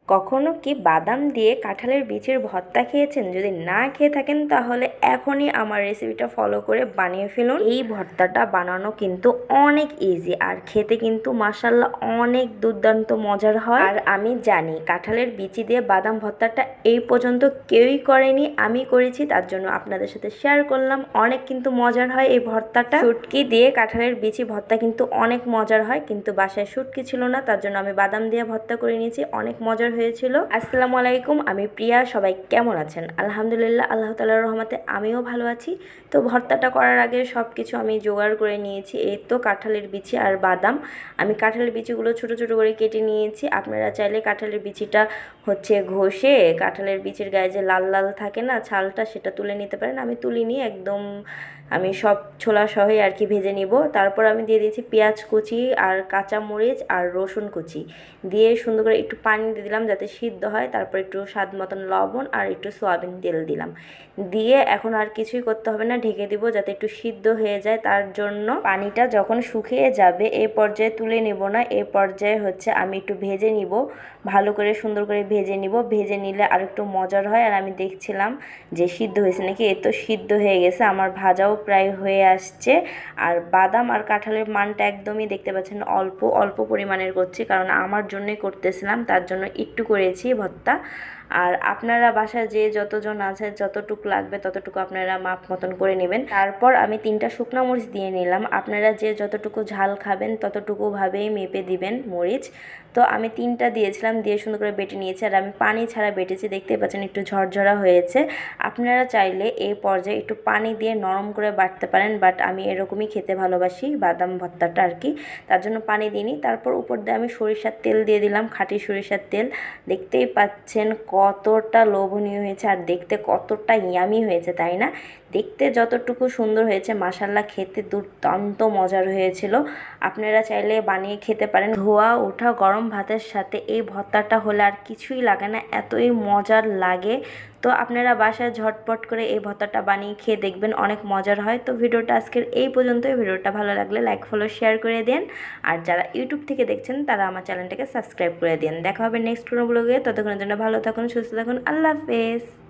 কখনো কি বাদাম দিয়ে কাঁঠালের বীজের ভর্তা খেয়েছেন? যদি না খেয়ে থাকেন তাহলে এখনই আমার রেসিপিটা ফলো করে বানিয়ে ফেলুন। এই ভর্তাটা বানানো কিন্তু অনেক ইজি আর খেতে কিন্তু মাশাল্লাহ অনেক দুর্দান্ত মজার হয়। আর আমি জানি কাঁঠালের বিচি দিয়ে বাদাম ভর্তাটা এই পর্যন্ত কেউই করেনি, আমি করেছি, তার জন্য আপনাদের সাথে শেয়ার করলাম। অনেক কিন্তু মজার হয় এই ভর্তাটা। শুটকি দিয়ে কাঁঠালের বিচি ভর্তা কিন্তু অনেক মজার হয়, কিন্তু বাসায় শুটকি ছিল না, তার জন্য আমি বাদাম দিয়ে ভর্তা করে নিয়েছি। অনেক মজার হয়েছিল। আসসালামু আলাইকুম, আমি প্রিয়া। সবাই কেমন আছেন? আলহামদুলিল্লাহ, আল্লাহ তাআলার রহমতে আমিও ভালো আছি। তো ভর্তাটা করার আগে সব কিছু আমি জোগাড় করে নিয়েছি। এই তো কাঁঠালের বিচি আর বাদাম। আমি কাঁঠালের বিচিগুলো ছোট ছোট করে কেটে নিয়েছি। আপনারা চাইলে কাঁঠালের বিচিটা ঘষে কাঁঠালের বিচির গায়ে যে লাল লাল থাকে না ছালটা, সেটা তুলে নিতে পারেন। আমি তুলিনি, একদম আমি সব ছোলা সহই আর কি ভেজে নিব। তারপর আমি দিয়ে দিয়েছি পেঁয়াজ কুচি আর কাঁচা মরিচ আর রসুন কুচি দিয়ে সুন্দর করে একটু পানি দিয়ে দিলাম যাতে সিদ্ধ হয়। তারপর একটু স্বাদ মতন লবণ আর একটু সয়াবিন তেল দিলাম। দিয়ে এখন আর কিছুই করতে হবে না, ঢেকে দিব যাতে একটু সিদ্ধ হয়ে যায়। তার জন্য পানিটা যখন শুকিয়ে যাবে এই পর্যায়ে তুলে নেব না, এই পর্যায়ে আমি একটু ভেজে নিব, ভালো করে সুন্দর করে ভেজে নিব। ভেজে নিলে আর একটু মজার হয়। আর আমি দেখছিলাম যে সিদ্ধ হয়েছে নাকি। এ তো সিদ্ধ হয়ে গেছে, আমার ভাজাও প্রায় হয়ে আসছে। আর বাদাম আর কাঁঠালের মানটা একদমই দেখতে পাচ্ছেন অল্প অল্প পরিমাণের করছি, কারণ আমার জন্যই করতেছিলাম, তার জন্য একটু করেছি ভর্তা। আর আপনারা বাসায় যে যতজন আছে যতটুকু লাগবে ততটুকু আপনারা মাপ মতন করে নেবেন। তারপর আমি 3টা শুকনো মরিচ দিয়ে নিলাম। আপনারা যে যতটুকু ঝাল খাবেন ততটুকু ভাবেই মেপে দিবেন মরিচ। তো আমি 3টা দিয়েছিলাম, দিয়ে সুন্দর করে বেটে নিয়েছি। আর আমি পানি ছাড়া বেটেছি, দেখতে পাচ্ছেন একটু ঝরঝরা হয়েছে। আপনারা চাইলে এই পর্যায়ে একটু পানি দিয়ে নরম করে বাটতে পারেন, বাট আমি এরকমই খেতে ভালোবাসি বাদাম ভর্তাটা আর কি, তার জন্য পানি দিইনি। তারপর উপর দিয়ে আমি সরিষার তেল দিয়ে দিলাম, খাঁটি সরিষার তেল। দেখতেই পাচ্ছেন কতটা লোভনীয় হয়েছে আর দেখতে কতটা ইয়ামি হয়েছে, তাই না? দেখতে যতটুকু সুন্দর হয়েছে মাশাল্লাহ খেতে দুর্দান্ত মজার হয়েছিল। আপনারা চাইলে বানিয়ে খেতে পারেন। ধোয়া ওঠা গরম ভাতের সাথে এই ভর্তাটা হলে আর কিছুই লাগে না, এতই মজার লাগে। তো আপনারা বাসায় ঝটপট করে এই ভর্তাটা বানিয়ে খেয়ে দেখবেন, অনেক মজার হয়। তো ভিডিওটা আজকের এই পর্যন্তই। ভিডিওটা ভালো লাগলে লাইক ফলো শেয়ার করে দেন। আর যারা ইউটিউব থেকে দেখছেন তারা আমার চ্যানেলটাকে সাবস্ক্রাইব করে দিন। দেখা হবে নেক্সট কোনো ব্লগে। ততক্ষণের জন্য ভালো থাকুন, সুস্থ থাকুন। আল্লাহ হাফেজ।